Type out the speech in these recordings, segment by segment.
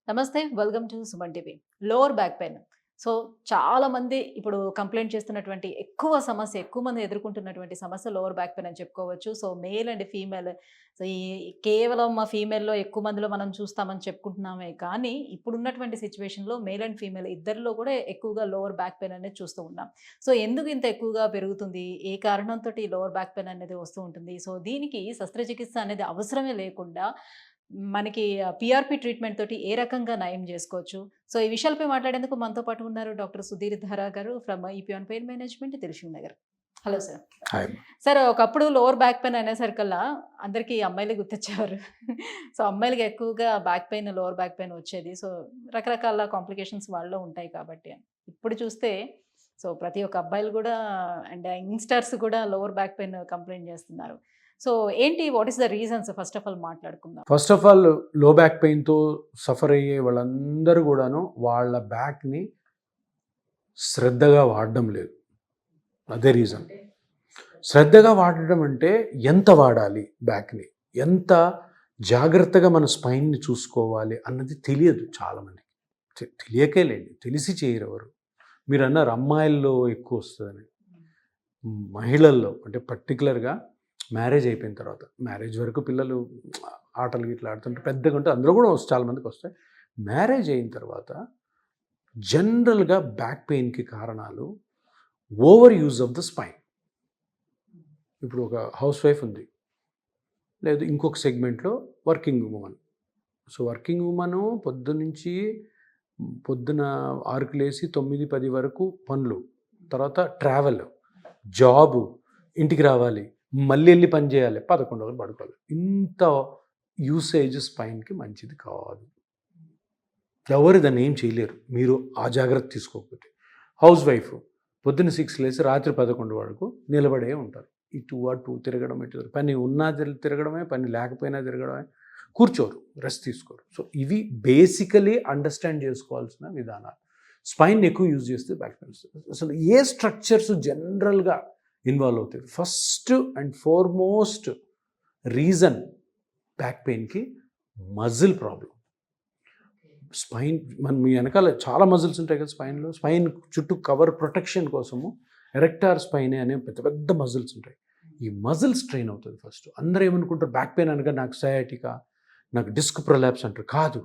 నమస్తే. Welcome to Suman TV. Lower back pain. So, చాలా మంది ఇప్పుడు కంప్లెయింట్ చేస్తున్నటువంటి ఎక్కువ మంది ఎదుర్కొంటున్నటువంటి సమస్య లోవర్ బ్యాక్ పెయిన్ అని చెప్పుకోవచ్చు. So, male and female. So, కేవలం ఫీమేల్‌లో ఎక్కువ మందిలో మనం చూస్తామని చెప్పుకుంటున్నామే కానీ, ఇప్పుడున్నటువంటి సిట్యుయేషన్‌లో మేల్ అండ్ ఫీమేల్ ఇద్దరిలో కూడా ఎక్కువగా లోవర్ బ్యాక్ పెయిన్ అనేది చూస్తూ ఉన్నాం. సో, ఎందుకు ఇంత ఎక్కువగా పెరుగుతుంది? ఏ కారణంతోటి ఈ లోవర్ బ్యాక్ పెయిన్ అనేది వస్తూ ఉంటుంది? సో, దీనికి శస్త్రచికిత్స అనేది అవసరమే లేకుండా మనకి పీఆర్‌పీ ట్రీట్‌మెంట్ తోటి ఏ రకంగా నయం జేసుకోవచ్చు? సో, ఈ విషయాలపై మాట్లాడేందుకు మనతో పాటు ఉన్నారు doctor Sudheer Dhara garu from Epione pain management Dilsukhnagar. Hello sir. Hi. Sir, ఒకప్పుడు లోవర్ బ్యాక్ పెయిన్ అనేసరికల్లా అందరికీ అమ్మాయిలే గుర్తొచ్చేవారు. సో, అమ్మాయిలకి ఎక్కువగా back pain, lower back pain వచ్చేది. సో, రకరకాల కాంప్లికేషన్స్ వాళ్ళలో ఉంటాయి కాబట్టి అని. ఇప్పుడు చూస్తే సో, ప్రతి ఒక్క అబ్బాయిలు గూడా అండ్ యంగ్‌స్టర్స్ గూడా లోవర్ బ్యాక్ పెయిన్ కంప్లెయింట్ జేస్తున్నారు. So, what is the reasons first of all మాట్లాడుకుందాం. ఫస్ట్ ఆఫ్ ఆల్ లో బ్యాక్ పెయిన్తో సఫర్ అయ్యే వాళ్ళందరూ కూడాను వాళ్ళ బ్యాక్ని శ్రద్ధగా వాడడం లేదు. అదే రీజన్. శ్రద్ధగా వాడడం అంటే ఎంత వాడాలి బ్యాక్ని, ఎంత జాగ్రత్తగా మన స్పైన్ని చూసుకోవాలి అన్నది తెలియదు చాలామందికి. తెలియకే లేదు, తెలిసి చేయరు ఎవరు. మీరు అన్నారు అమ్మాయిల్లో ఎక్కువ వస్తుందని. మహిళల్లో అంటే పర్టికులర్గా మ్యారేజ్ అయిపోయిన తర్వాత, మ్యారేజ్ వరకు పిల్లలు ఆటలు ఇట్లా ఆడుతుంటే పెద్దగా ఉంటే అందులో కూడా చాలామందికి వస్తాయి. మ్యారేజ్ అయిన తర్వాత జనరల్గా బ్యాక్ పెయిన్కి కారణాలు over use of the spine. ఇప్పుడు ఒక హౌస్ వైఫ్ ఉంది, లేదు ఇంకొక సెగ్మెంట్లో working women. So working women పొద్దున 6కి లేసి 9-10 వరకు పనులు, తర్వాత ట్రావెల్, జాబు, ఇంటికి రావాలి, మళ్ళీ వెళ్ళి పని చేయాలి, 11 రోజులు పడుకోవాలి. ఇంత యూసేజ్ స్పైన్కి మంచిది కాదు. ఎవరు దాన్ని ఏం చేయలేరు మీరు ఆ జాగ్రత్త తీసుకోకపోతే. హౌస్ వైఫ్ పొద్దున్న 6 లేసి రాత్రి 11 వరకు నిలబడే ఉంటారు. ఇటు అటు తిరగడం, ఇటు పని ఉన్నా తిరగడమే, పని లేకపోయినా తిరగడమే, కూర్చోరు, రెస్ట్ తీసుకోరు. సో ఇవి బేసికలీ అండర్స్టాండ్ చేసుకోవాల్సిన విధానాలు. స్పైన్ ఎక్కువ యూజ్ చేస్తే బ్యాక్ పెయిన్ వస్తుంది. అసలు ఏ స్ట్రక్చర్స్ జనరల్గా ఇన్వాల్వ్ అవుతాయి? First and foremost reason back పెయిన్కి మజిల్ ప్రాబ్లం. స్పైన్ మీ వెనకాల చాలా మజిల్స్ ఉంటాయి కదా స్పైన్లో. స్పైన్ చుట్టూ కవర్ ప్రొటెక్షన్ కోసము ఎరెక్టార్ స్పైన్ అనే పెద్ద పెద్ద మజిల్స్ ఉంటాయి. ఈ మజిల్ స్ట్రెయిన్ అవుతుంది ఫస్ట్. అందరూ ఏమనుకుంటారు బ్యాక్ పెయిన్ అనగా నాకు సయాటికా, నాకు డిస్క్ ప్రొలాప్స్ అంటారు. కాదు.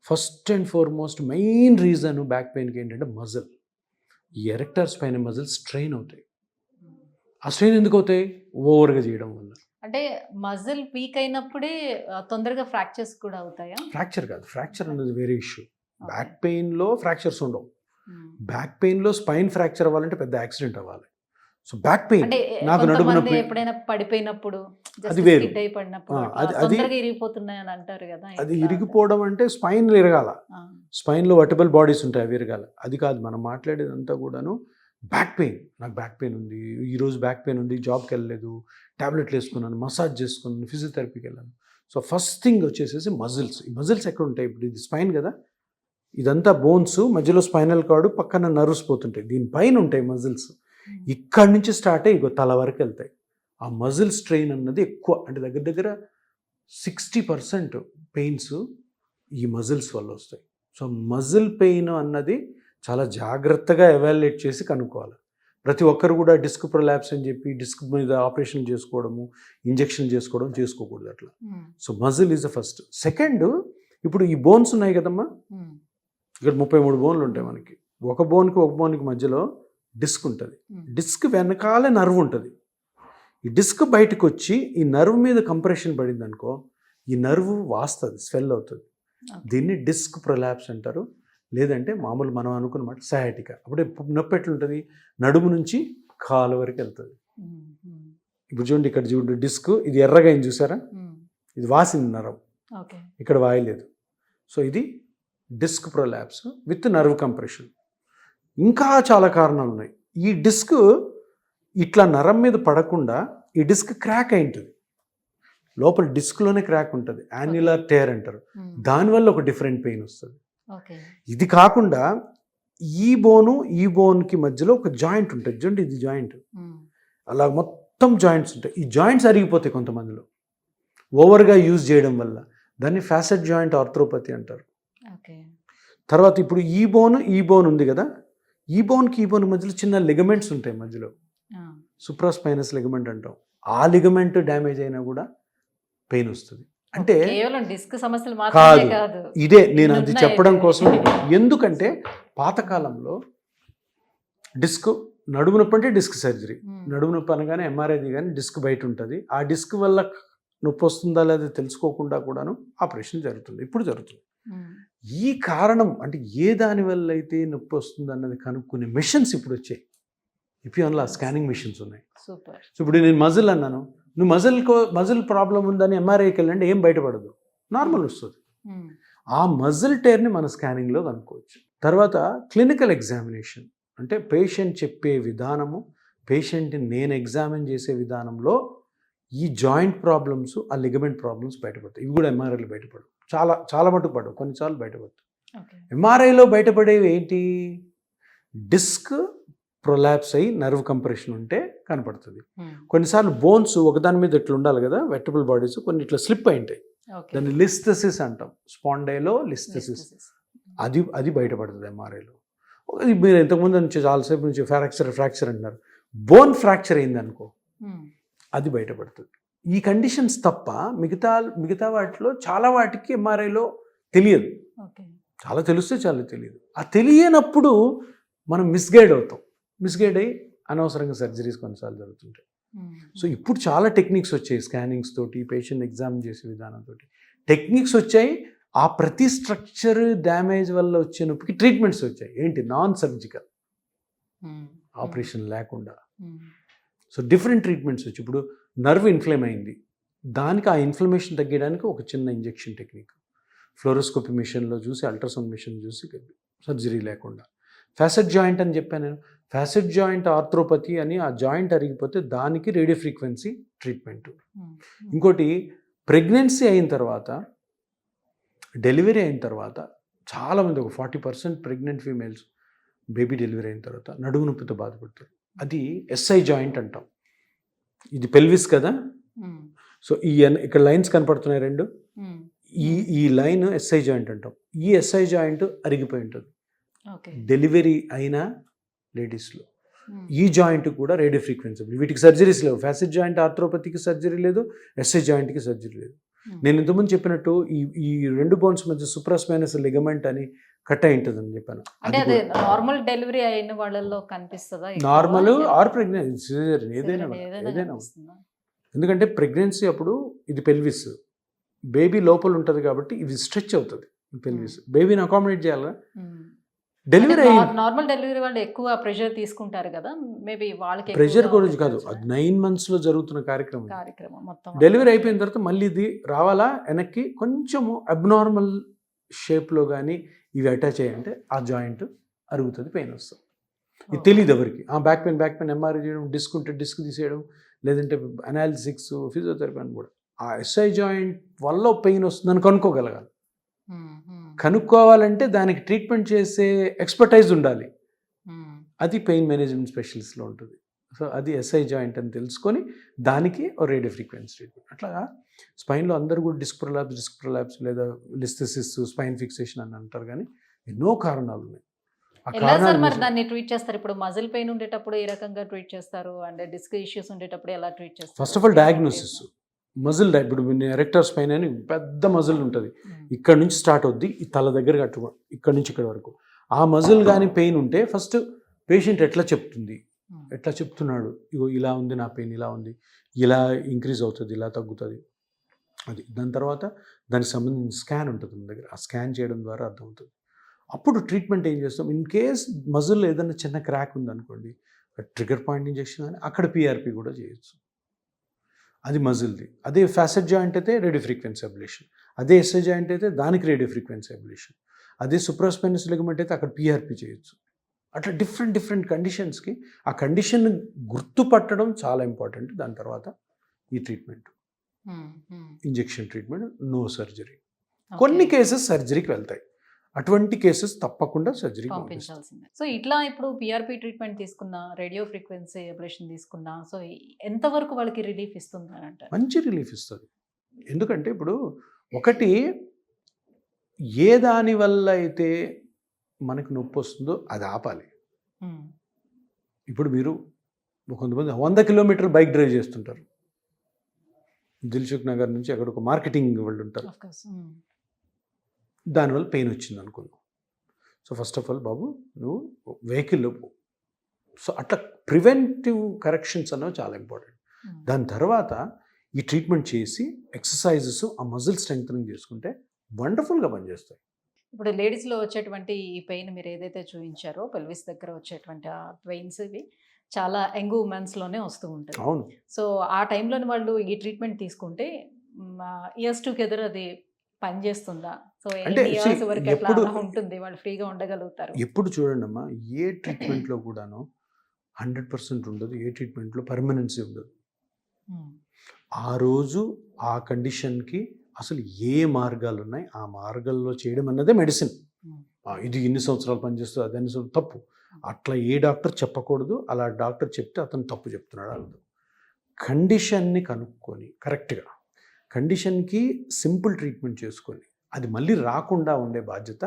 First and foremost main reason back పెయిన్కి ఏంటంటే మజిల్. ఈ ఎరెక్టార్ స్పైన్ మజిల్ స్ట్రెయిన్ అవుతాయి. ఆ స్ట్రెయిన్ ఎందుకు అవుతాయి? ఓవర్గా చేయడం వల్ల. అంటే మజిల్ వీక్ అయినప్పుడే తొందరగా ఫ్రాక్చర్స్ కూడా అవుతాయా? ఫ్రాక్చర్ కాదు, ఫ్రాక్చర్ అనేది వేరే ఇష్యూ. బ్యాక్ పెయిన్లో ఫ్రాక్చర్స్ ఉండవు. బ్యాక్ పెయిన్లో స్పైన్ ఫ్రాక్చర్ అవ్వాలంటే పెద్ద యాక్సిడెంట్ అవ్వాలి. సో బ్యాక్ పెయిన్ నాకు నడుము నొప్పి, ఎప్పుడైనా పడిపోయినప్పుడు అది వేరు. తొందరగా ఇరిగిపోతున్నాయని అంటారు కదా. అది ఇరిగిపోవడం అంటే స్పైన్ ఇరగాల, స్పైన్లో వర్టిబుల్ బాడీస్ ఉంటాయి, అవి ఇరగాల. అది కాదు మనం మాట్లాడేదంతా కూడాను బ్యాక్ పెయిన్. నాకు బ్యాక్ పెయిన్ ఉంది, ఈరోజు బ్యాక్ పెయిన్ ఉంది, జాబ్కి వెళ్ళలేదు, ట్యాబ్లెట్లు వేసుకున్నాను, మసాజ్ చేసుకున్నాను, ఫిజియోథెరపీకి వెళ్ళాను. సో ఫస్ట్ థింగ్ వచ్చేసేసి మజిల్స్. ఈ మజిల్స్ ఎక్కడ ఉంటాయి? ఇప్పుడు ఇది స్పైన్ కదా, ఇదంతా బోన్స్, మధ్యలో స్పైనల్ కార్డు, పక్కన నర్వ్స్ పోతుంటాయి, దీనిపైన ఉంటాయి మజిల్స్. ఇక్కడి నుంచి స్టార్ట్ అయ్యి తల వరకు వెళ్తాయి. ఆ మజిల్ స్ట్రెయిన్ అన్నది ఎక్కువ, అంటే దగ్గర 60% పెయిన్స్ ఈ మజిల్స్ వల్ల వస్తాయి. సో మజిల్ పెయిన్ అన్నది చాలా జాగ్రత్తగా ఎవాల్యుయేట్ చేసి కనుక్కోవాలి. ప్రతి ఒక్కరు కూడా డిస్క్ ప్రొలాప్స్ అని చెప్పి డిస్క్ మీద ఆపరేషన్ చేసుకోవడము, ఇంజెక్షన్ చేసుకోకూడదు అట్లా. So muscle is the first. Second, ఇప్పుడు ఈ బోన్స్ ఉన్నాయి కదమ్మా, ఇక్కడ 33 బోన్లు ఉంటాయి మనకి. ఒక బోన్కి మధ్యలో డిస్క్ ఉంటుంది. డిస్క్ వెనకాలే నర్వ్ ఉంటుంది. ఈ డిస్క్ బయటకు వచ్చి ఈ నర్వ్ మీద కంప్రెషన్ పడింది అనుకో, ఈ నర్వ్ వాస్తుంది, స్వెల్ అవుతుంది. దీన్ని డిస్క్ ప్రొలాప్స్ అంటారు. లేదంటే మామూలు మనం అనుకున్నమాట సయాటికా. అప్పుడే నొప్పి ఎట్లుంటుంది? నడుము నుంచి కాలు వరకు వెళ్తుంది. ఇప్పుడు చూడండి, ఇక్కడ చూడండి డిస్క్, ఇది ఎర్రగా అయింది చూసారా, ఇది వాసింది నరం, ఇక్కడ వాయలేదు. సో ఇది disc prolapse with nerve compression. ఇంకా చాలా కారణాలు ఉన్నాయి. ఈ డిస్క్ ఇట్లా నరం మీద పడకుండా ఈ డిస్క్ క్రాక్ అయి ఉంటుంది, లోపల డిస్క్లోనే క్రాక్ ఉంటుంది, యాన్యులర్ టేర్ అంటారు. దానివల్ల ఒక డిఫరెంట్ పెయిన్ వస్తుంది. ఇది కాకుండా ఈ బోన్కి మధ్యలో ఒక జాయింట్ ఉంటుంది చూడండి, ఇది జాయింట్, అలా మొత్తం జాయింట్స్ ఉంటాయి. ఈ జాయింట్స్ అరిగిపోతాయి కొంతమందిలో ఓవర్గా యూజ్ చేయడం వల్ల. దాన్ని ఫ్యాసెట్ జాయింట్ ఆర్థ్రోపతి అంటారు. ఓకే. తర్వాత ఇప్పుడు ఈ బోన్ ఉంది కదా, ఈ బోన్కి మధ్యలో చిన్న లిగమెంట్స్ ఉంటాయి మధ్యలో, సుప్రాస్పైనస్ లిగమెంట్ అంటాం. ఆ లిగమెంట్ డ్యామేజ్ అయినా కూడా పెయిన్ వస్తుంది. అంటే కేవలం డిస్క్ సమస్యలు మాత్రమే కాదు, ఇదే నేను అది చెప్పడం కోసం. ఎందుకంటే పాతకాలంలో డిస్క్ నడుము నొప్పి అంటే డిస్క్ సర్జరీ, నడుము నొప్పి అనగానే ఎంఆర్ఐది కానీ డిస్క్ బయట ఉంటుంది. ఆ డిస్క్ వల్ల నొప్పి వస్తుందా లేదా తెలుసుకోకుండా కూడాను ఆపరేషన్ జరుగుతుంది, ఇప్పుడు జరుగుతుంది. ఈ కారణం అంటే ఏ దాని వల్ల అయితే నొప్పి వస్తుంది అన్నది కనుక్కునే మెషిన్స్ ఇప్పుడు వచ్చాయి. ఇపియాన్లో స్కానింగ్ మెషిన్స్ ఉన్నాయి. సూపర్. సో ఇప్పుడు నేను మజిల్ అన్నాను, నువ్వు మజిల్ ప్రాబ్లం ఉందని ఎంఆర్ఐకి వెళ్ళండి, ఏం బయటపడదు, నార్మల్ వస్తుంది. ఆ మజిల్ టేర్ని మన స్కానింగ్లో కనుక్కోవచ్చు. తర్వాత క్లినికల్ ఎగ్జామినేషన్ అంటే పేషెంట్ చెప్పే విధానము, పేషెంట్ని నేను ఎగ్జామిన్ చేసే విధానంలో ఈ జాయింట్ ప్రాబ్లమ్స్, ఆ లిగమెంట్ ప్రాబ్లమ్స్ బయటపడతాయి. ఇవి కూడా ఎంఆర్ఐలో బయటపడవు, చాలా మటుకు పడవు, కొన్నిసార్లు బయటపడతాయి. ఎంఆర్ఐలో బయటపడేవి ఏంటి? డిస్క్ ప్రొలాప్స్ అయ్యి నర్వ్ కంప్రెషన్ ఉంటే కనపడుతుంది. కొన్నిసార్లు బోన్స్ ఒకదాని మీద ఇట్లా ఉండాలి కదా, వెర్టబుల్ బాడీస్, కొన్ని ఇట్లా స్లిప్ అయి ఉంటాయి, దాన్ని లిస్థెసిస్ అంటాం. స్పాండైలో లిస్థెసిస్, అది బయటపడుతుంది ఎంఆర్ఐలో. మీరు ఇంతకుముందు నుంచి చాలాసేపు నుంచి ఫ్రాక్చర్ అంటున్నారు. బోన్ ఫ్రాక్చర్ అయింది అనుకో, అది బయటపడుతుంది. ఈ కండిషన్స్ తప్ప మిగతా వాటిలో చాలా వాటికి ఎంఆర్ఐలో తెలియదు. చాలా తెలిస్తే చాలా తెలియదు. ఆ తెలియనప్పుడు మనం మిస్గైడ్ అవుతాం. మిస్గైడ్ అయ్యి అనవసరంగా సర్జరీస్ కొన్నిసార్లు జరుగుతుంటాయి. సో ఇప్పుడు చాలా టెక్నిక్స్ వచ్చాయి, స్కానింగ్స్ తోటి, పేషెంట్ ఎగ్జామిన్ చేసే విధానంతో టెక్నిక్స్ వచ్చాయి. ఆ ప్రతి స్ట్రక్చర్ డ్యామేజ్ వల్ల వచ్చే నొప్పికి ట్రీట్మెంట్స్ వచ్చాయి. ఏంటి? నాన్ సర్జికల్, ఆపరేషన్ లేకుండా. సో డిఫరెంట్ ట్రీట్మెంట్స్ వచ్చి, ఇప్పుడు నర్వ్ ఇన్ఫ్లేమ్ అయింది, దానికి ఆ ఇన్ఫ్లమేషన్ తగ్గడానికి ఒక చిన్న ఇంజెక్షన్ టెక్నిక్, ఫ్లోరోస్కోపీ మిషన్లో చూసి, అల్ట్రాసౌండ్ మిషన్ చూసి, సర్జరీ లేకుండా. ఫ్యాసెట్ జాయింట్ అని చెప్పాను నేను, ఫ్యాసెట్ జాయింట్ ఆర్థ్రోపతి అని, ఆ జాయింట్ అరిగిపోతే దానికి రేడియో ఫ్రీక్వెన్సీ ట్రీట్మెంట్. ఇంకోటి, ప్రెగ్నెన్సీ అయిన తర్వాత, డెలివరీ అయిన తర్వాత చాలామంది, ఒక 40% ప్రెగ్నెంట్ ఫీమేల్స్ బేబీ డెలివరీ అయిన తర్వాత నడుము నొప్పితో బాధపడతారు. అది ఎస్ఐ జాయింట్ అంటాం. ఇది పెల్విస్ కదా, సో ఇక్కడ లైన్స్ కనపడుతున్నాయి రెండు, ఈ లైన్ ఎస్ఐ జాయింట్ అంటాం. ఈ ఎస్ఐ జాయింట్ అరిగిపోయి ఉంటుంది డెలివరీ అయిన లేడీస్లో. ఈ జాయింట్ కూడా రేడియో ఫ్రీక్వెన్సీ. వీటికి సర్జరీస్ లేవు. ఫ్యాసెట్ జాయింట్ ఆర్థ్రోపతికి సర్జరీ లేదు, ఎస్ఐ జాయింట్కి సర్జరీ లేదు. నేను ఇంతకుముందు చెప్పినట్టు ఈ రెండు బోన్స్ మధ్య సుప్రాస్పైనస్ లిగమెంట్ అని కట్ అయి ఉంటుంది అని చెప్పాను. నార్మల్ డెలివరీ అయిన వాళ్ళలో కనిపిస్తుందా? నార్మల్ ఆర్ ప్రెగ్నెన్సీ ఏదైనా. ఎందుకంటే ప్రెగ్నెన్సీ అప్పుడు ఇది పెల్విస్, బేబీ లోపల ఉంటుంది కాబట్టి ఇది స్ట్రెచ్ అవుతుంది పెల్విస్. బేబీని అకామిడేట్ చేయాలా? డెలివరీ నార్మల్ డెలివరీ వాళ్ళు ఎక్కువ ప్రెషర్ తీసుకుంటారు కదా, మేబీ వాళ్ళకి ప్రెషర్ గురించి కాదు, అది 9 months లో జరుగుతున్న కార్యక్రమం మొత్తం. డెలివరీ అయిపోయిన తర్వాత మళ్ళీ ఇది రావాలా వెనక్కి, కొంచెము అబ్నార్మల్ షేప్లో కానీ ఇవి అటాచ్ అయ్యంటే ఆ జాయింట్ అరుగుతుంది, పెయిన్ వస్తుంది. ఇది తెలియదు ఎవరికి. బ్యాక్ పెయిన్ ఎంఆర్ఐ చేయడం, డిస్క్ ఉంటే డిస్క్ తీసేయడం, లేదంటే అనాలిసిక్స్, ఫిజియోథెరపీ అని కూడా. ఆ ఎస్ఐ జాయింట్ వల్ల పెయిన్ వస్తుందని కనుక్కోగలగాలి. కనుక్కోవాలంటే దానికి ట్రీట్మెంట్ చేసే ఎక్స్పర్టైజ్ ఉండాలి. అది పెయిన్ మేనేజ్మెంట్ స్పెషలిస్ట్లో ఉంటుంది. సో అది ఎస్ఐ జాయింట్ అని తెలుసుకొని దానికి రేడియో ఫ్రీక్వెన్సీ ట్రీట్మెంట్. అట్లా స్పైన్లో అందరూ కూడా డిస్క్ ప్రొలాప్స్ లేదా లిస్థెసిస్, స్పైన్ ఫిక్సేషన్ అని అంటారు, కానీ ఎన్నో కారణాలు ఉన్నాయి. మరి దాన్ని ట్రీట్ చేస్తారు. ఇప్పుడు మజిల్ పెయిన్ ఉండేటప్పుడు ఏ రకంగా ట్రీట్ చేస్తారు, అండ్ డిస్క్ ఇష్యూస్ ఉండేటప్పుడు ఎలా ట్రీట్ చేస్తారు? First of all diagnosis. Muscle ఇప్పుడు ఎరెక్టర్ స్పైన్ అని పెద్ద మజిల్ ఉంటుంది, ఇక్కడ నుంచి స్టార్ట్ అవుద్ది, ఈ తల దగ్గర కట్టుకో, ఇక్కడ నుంచి ఇక్కడ వరకు. ఆ మజిల్ కానీ పెయిన్ ఉంటే ఫస్ట్ పేషెంట్ ఎట్లా చెప్తున్నాడు, ఇగో ఇలా ఉంది నా పెయిన్, ఇలా ఉంది, ఇలా ఇంక్రీజ్ అవుతుంది, ఇలా తగ్గుతుంది, అది. దాని తర్వాత దానికి సంబంధించిన స్కాన్ ఉంటుంది మన దగ్గర, ఆ స్కాన్ చేయడం ద్వారా అర్థమవుతుంది. అప్పుడు ట్రీట్మెంట్ ఏం చేస్తాం, ఇన్ కేస్ మజిల్ ఏదైనా చిన్న క్రాక్ ఉందనుకోండి, ట్రిగర్ పాయింట్ ఇంజెక్షన్ అని, అక్కడ పిఆర్పి కూడా చేయొచ్చు. అది మజిల్ది. అదే ఫ్యాసెట్ జాయింట్ అయితే రేడియో ఫ్రీక్వెన్సీ అబ్లేషన్, అదే ఎస్ఐ జాయింట్ అయితే దానికి రేడియో ఫ్రీక్వెన్సీ అబ్లేషన్, అదే సుప్రాస్పైనస్ లిగమెంట్ అయితే అక్కడ పిఆర్పి చేయొచ్చు. అట్లా డిఫరెంట్ కండిషన్స్కి ఆ కండిషన్ గుర్తుపట్టడం చాలా ఇంపార్టెంట్. దాని తర్వాత ఈ treatment, injection treatment, no surgery. కొన్ని కేసెస్ సర్జరీకి వెళ్తాయి, అటువంటి కేసెస్ తప్పకుండా సర్జరీ పంపించాల్సిందే. సో ఇట్లా ఇప్పుడు పిఆర్పి ట్రీట్మెంట్ తీసుకున్నా, రేడియో ఫ్రీక్వెన్సీ అబ్లేషన్ తీసుకున్నా, సో ఎంతవరకు వాళ్ళకి రిలీఫ్ ఇస్తుంది అంటే? మంచి రిలీఫ్ ఇస్తుంది. ఎందుకంటే ఇప్పుడు ఒకటి ఏ దాని వల్ల అయితే మనకు నొప్పి వస్తుందో అది ఆపాలి. ఇప్పుడు మీరు కొంతమంది 100 కిలోమీటర్లు బైక్ డ్రైవ్ చేస్తుంటారు. దిల్సుఖ్ నగర్ నుంచి అక్కడ ఒక మార్కెటింగ్ వాళ్ళు ఉంటారు. దానివల్ల పెయిన్ వచ్చింది అనుకుందాం. సో ఫస్ట్ ఆఫ్ ఆల్ బాబు నువ్వు వెహికల్లో పో. సో అట్లా ప్రివెంటివ్ కరెక్షన్స్ అనేవి చాలా ఇంపార్టెంట్. దాని తర్వాత ఈ ట్రీట్మెంట్ చేసి ఎక్సర్సైజెస్ ఆ మజిల్ స్ట్రెంగ్తనింగ్ చేసుకుంటే వండర్ఫుల్గా పనిచేస్తాయి. ఇప్పుడు లేడీస్లో వచ్చేటువంటి ఈ పెయిన్ మీరు ఏదైతే చూపించారో పెల్విస్ దగ్గర వచ్చేటువంటి ఆ పెయిన్స్ ఇవి చాలా యంగ్ ఉమెన్స్లోనే వస్తూ ఉంటుంది. అవును. సో ఆ టైంలోని వాళ్ళు ఈ ట్రీట్మెంట్ తీసుకుంటే ఇయర్స్ టుగెదర్ అది పనిచేస్తుందా? సో అంటే ఇయర్స్ వరకు ఎట్లా ఎప్పుడు అలా ఉంటుంది, వాళ్ళు ఫ్రీగా ఉండగలుగుతారు? ఎప్పుడు చూడండి అమ్మా, ఏ ట్రీట్మెంట్లో కూడాను 100% ఉండదు. ఏ ట్రీట్మెంట్లో పర్మనెన్సీ ఉండదు. ఆ రోజు ఆ కండిషన్కి అసలు ఏ మార్గాలు ఉన్నాయి ఆ మార్గాల్లో చేయడం అన్నదే మెడిసిన్. ఇది ఇన్ని సంవత్సరాలు పనిచేస్తుంది అది అన్ని తప్పు. అట్లా ఏ డాక్టర్ చెప్పకూడదు. అలా డాక్టర్ చెప్తే అతను తప్పు చెప్తున్నాడు అర్థం. కండిషన్ని కనుక్కొని కరెక్ట్గా కండిషన్కి సింపుల్ ట్రీట్మెంట్ చేసుకొని అది మళ్ళీ రాకుండా ఉండే బాధ్యత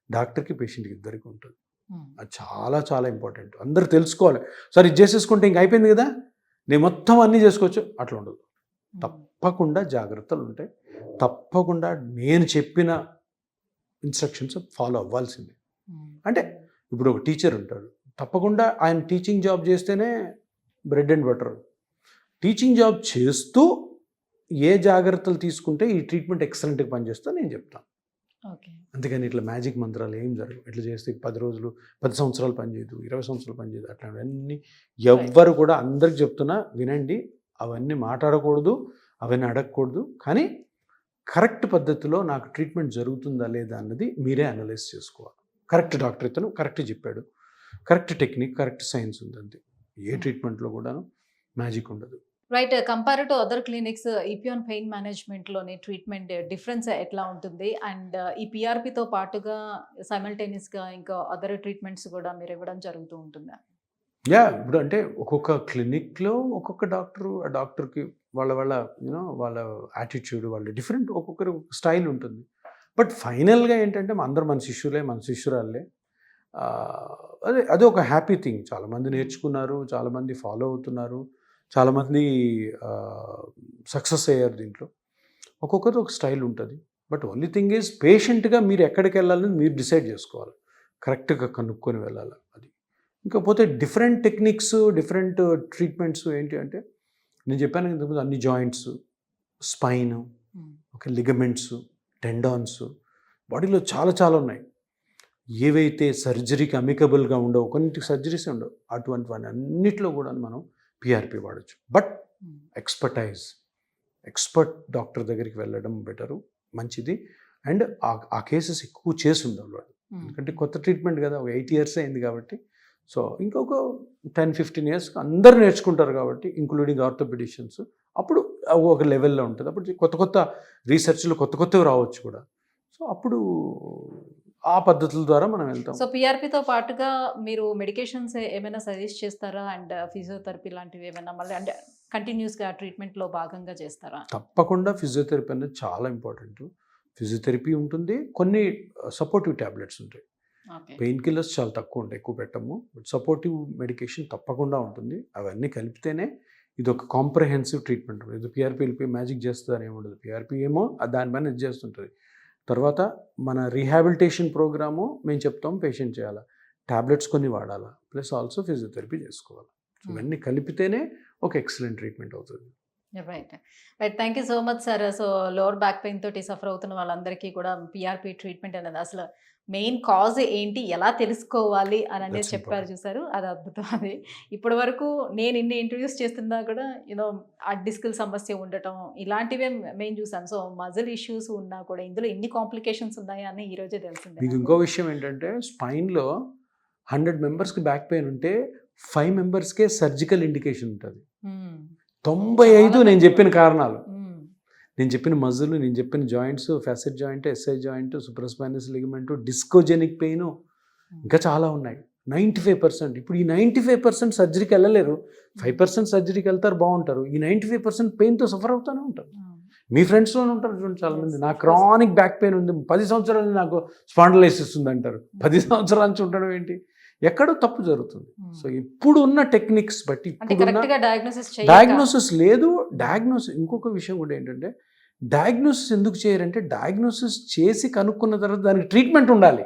డాక్టర్కి పేషెంట్కి ఇద్దరికి ఉంటుంది. అది చాలా చాలా ఇంపార్టెంట్. అందరూ తెలుసుకోవాలి. సరే ఇది చేసేసుకుంటే ఇంక అయిపోయింది కదా, నేను మొత్తం అన్నీ చేసుకోవచ్చు, అట్లా ఉండదు. తప్పకుండా జాగ్రత్తలు ఉంటాయి. తప్పకుండా నేను చెప్పిన ఇన్స్ట్రక్షన్స్ ఫాలో అవ్వాల్సిందే. అంటే ఇప్పుడు ఒక టీచర్ ఉంటాడు, తప్పకుండా ఆయన టీచింగ్ జాబ్ చేస్తేనే bread and butter. Teaching job చేస్తూ ఏ జాగ్రత్తలు తీసుకుంటే ఈ ట్రీట్మెంట్ ఎక్సలెంట్గా పనిచేస్తా నేను చెప్తాను. అంతేగాని ఇట్లా మ్యాజిక్ మంత్రాలు ఏం జరగవు. ఇట్లా చేస్తే 10 రోజులు 10 సంవత్సరాలు పనిచేయదు, 20 సంవత్సరాలు పనిచేయదు, అట్లాంటివన్నీ ఎవ్వరు కూడా అందరికి చెప్తున్నా వినండి. అవన్నీ మాట్లాడకూడదు, అవన్నీ అడగకూడదు. కానీ కరెక్ట్ పద్ధతిలో నాకు ట్రీట్మెంట్ జరుగుతుందా లేదా అన్నది మీరే అనలైజ్ చేసుకోవాలి. కరెక్ట్ డాక్టర్ ఇతను కరెక్ట్ చెప్పాడు, కరెక్ట్ టెక్నిక్, కరెక్ట్ సైన్స్ ఉంది. అంతే. ఏ ట్రీట్మెంట్లో కూడా మ్యాజిక్ ఉండదు. Right. Compare to other clinics Epione pain మేనేజ్మెంట్లోని ట్రీట్మెంట్ డిఫరెన్స్ ఎట్లా ఉంటుంది? అండ్ ఈ పిఆర్పితో పాటుగా సైమల్టేనియస్గా ఇంకా అదర్ ట్రీట్మెంట్స్ కూడా మీరు ఇవ్వడం జరుగుతూ ఉంటుందా? ఇప్పుడు అంటే ఒక్కొక్క క్లినిక్లో ఒక్కొక్క డాక్టరు, ఆ డాక్టర్కి వాళ్ళ వాళ్ళ యాటిట్యూడ్, వాళ్ళ డిఫరెంట్, ఒక్కొక్కరు స్టైల్ ఉంటుంది. బట్ ఫైనల్గా ఏంటంటే అందరూ మన శిష్యులే, మన శిష్యురాళ్ళే. అదే ఒక హ్యాపీ థింగ్. చాలామంది నేర్చుకున్నారు, చాలామంది ఫాలో అవుతున్నారు, చాలామంది సక్సెస్ అయ్యారు దీంట్లో. ఒక్కొక్కరు ఒక స్టైల్ ఉంటుంది. బట్ ఓన్లీ థింగ్ ఈజ్ పేషెంట్గా మీరు ఎక్కడికి వెళ్ళాలని మీరు డిసైడ్ చేసుకోవాలి, కరెక్ట్గా కనుక్కొని వెళ్ళాలి. అది ఇంకపోతే డిఫరెంట్ టెక్నిక్స్, డిఫరెంట్ ట్రీట్మెంట్స్ ఏంటి అంటే నేను చెప్పాను ఇంతకుముందు అన్ని జాయింట్స్, స్పైన్, ఒక లిగమెంట్స్, టెండాన్స్, బాడీలో చాలా చాలా ఉన్నాయి. ఏవైతే సర్జరీకి అమికబుల్గా ఉండవు, కొన్నింటికి సర్జరీసే ఉండవు, అటువంటివన్నీ అన్నిట్లో కూడా మనం పిఆర్పి వాడచ్చు. బట్ ఎక్స్పర్ట్ డాక్టర్ దగ్గరికి వెళ్ళడం బెటరు, మంచిది. అండ్ ఆ కేసెస్ ఎక్కువ చేసి ఉండాలి వాడు. ఎందుకంటే కొత్త ట్రీట్మెంట్ కదా, ఒక 8 years అయింది కాబట్టి. సో ఇంకొక 10-15 years అందరూ నేర్చుకుంటారు కాబట్టి, ఇంక్లూడింగ్ ఆర్థోపెడిషియన్స్. అప్పుడు ఒక లెవెల్లో ఉంటుంది. అప్పుడు కొత్త రీసెర్చ్లు కొత్తవి రావచ్చు కూడా. సో అప్పుడు ఆ పద్ధతుల ద్వారా మనం వెళ్తాం. సో పిఆర్పితో పాటుగా మీరు మెడికేషన్స్ ఏమైనా సజెస్ట్ చేస్తారా? అండ్ ఫిజియోథెరపీ లాంటివి ఏమైనా మళ్ళీ అంటే కంటిన్యూస్గా ట్రీట్మెంట్లో భాగంగా చేస్తారా? తప్పకుండా ఫిజియోథెరపీ అనేది చాలా ఇంపార్టెంట్. ఫిజియోథెరపీ ఉంటుంది, కొన్ని సపోర్టివ్ ట్యాబ్లెట్స్ ఉంటాయి. పెయిన్ కిల్లర్స్ చాలా తక్కువ ఉంటాయి, ఎక్కువ పెట్టము. బట్ సపోర్టివ్ మెడికేషన్ తప్పకుండా ఉంటుంది. అవన్నీ కలిపితేనే ఇది ఒక కాంప్రహెన్సివ్ ట్రీట్మెంట్. ఇది పిఆర్పీ వెళ్ళిపోయి మ్యాజిక్ చేస్తుందని ఏముండదు. పిఆర్పీ ఏమో దానిపైన ఇది చేస్తుంటుంది. తర్వాత మన రీహాబిలిటేషన్ ప్రోగ్రాము మేము చెప్తాం, పేషెంట్ చేయాలా, ట్యాబ్లెట్స్ కొన్ని వాడాలా, ప్లస్ ఆల్సో ఫిజియోథెరపీ చేసుకోవాలి. ఇవన్నీ కలిపితేనే ఒక ఎక్సలెంట్ ట్రీట్మెంట్ అవుతుంది. Right. Thank you so much sir. So lower back pain తోటి సఫర్ అవుతున్న వాళ్ళందరికీ కూడా పిఆర్పి ట్రీట్మెంట్ అనేది అసలు మెయిన్ కాజ్ ఏంటి, ఎలా తెలుసుకోవాలి అని అనేది చెప్పారు, చూసారు. అది అద్భుతం. అది ఇప్పటి వరకు నేను ఇన్ని ఇంటర్వ్యూస్ చేస్తున్నా కూడా ఆ డిస్కుల సమస్య ఉండటం ఇలాంటివే మేము చూసాను. సో మజిల్ ఇష్యూస్ ఉన్నా కూడా ఇందులో ఎన్ని కాంప్లికేషన్స్ ఉన్నాయా అని ఈరోజే తెలిసింది. మీకు ఇంకో విషయం ఏంటంటే స్పైన్లో 100 మెంబర్స్కి బ్యాక్ పెయిన్ ఉంటే 5 మెంబర్స్కే సర్జికల్ ఇండికేషన్ ఉంటుంది. 95 నేను చెప్పిన కారణాలు, నేను చెప్పిన మజిల్, నేను చెప్పిన joints, facet joint, SI joint, supraspinous ligament, discogenic pain, ఇంకా చాలా ఉన్నాయి. 95%. ఇప్పుడు ఈ 95% సర్జరీకి వెళ్ళలేరు. 5% సర్జరీకి వెళ్తారు, బాగుంటారు. ఈ 95% పెయిన్తో సఫర్ అవుతూనే ఉంటారు. మీ ఫ్రెండ్స్లోనే ఉంటారు చూడండి చాలా మంది, Yes, నాకు of course. Chronic back pain ఉంది 10 సంవత్సరాలు నాకు స్పాండలైసిస్ ఉంది అంటారు. 10 సంవత్సరాల నుంచి ఉండడం ఏంటి? ఎక్కడో తప్పు జరుగుతుంది. సో ఇప్పుడు ఉన్న టెక్నిక్స్ బట్టి, అంటే ఇప్పుడున్న కరెక్ట్ గా డయాగ్నోసిస్ డయాగ్నోసిస్ లేదు. డయాగ్నోసిస్ ఇంకొక విషయం కూడా ఏంటంటే, డయాగ్నోసిస్ ఎందుకు చేయరంటే, డయాగ్నోసిస్ చేసి కనుక్కున్న తర్వాత దానికి ట్రీట్మెంట్ ఉండాలి.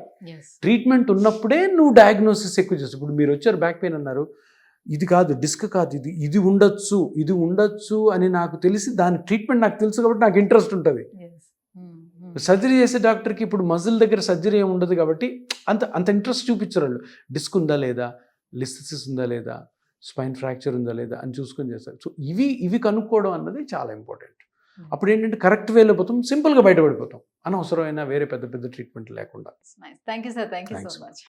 ట్రీట్మెంట్ ఉన్నప్పుడే నువ్వు డయాగ్నోసిస్ ఎక్కువ చేస్తావు. ఇప్పుడు మీరు వచ్చారు బ్యాక్ పెయిన్ అన్నారు, ఇది కాదు, డిస్క్ కాదు, ఇది ఉండొచ్చు అని నాకు తెలిసి దాని ట్రీట్మెంట్ నాకు తెలుసు కాబట్టి నాకు ఇంట్రెస్ట్ ఉంటుంది. సర్జరీ చేసే డాక్టర్కి ఇప్పుడు మజిల్ దగ్గర సర్జరీ ఏమి ఉండదు కాబట్టి అంత ఇంట్రెస్ట్ చూపించరు వాళ్ళు. డిస్క్ ఉందా లేదా, లిస్థసిస్ ఉందా లేదా, స్పైన్ ఫ్రాక్చర్ ఉందా లేదా అని చూసుకొని చేస్తారు. సో ఇవి కనుక్కోవడం అన్నది చాలా ఇంపార్టెంట్. అప్పుడు ఏంటంటే కరెక్ట్ వేలో పోతాం, సింపుల్గా బయటపడిపోతాం, అనవసరమైన వేరే పెద్ద ట్రీట్మెంట్ లేకుండా. Thank you sir, thank you Thanks. So much.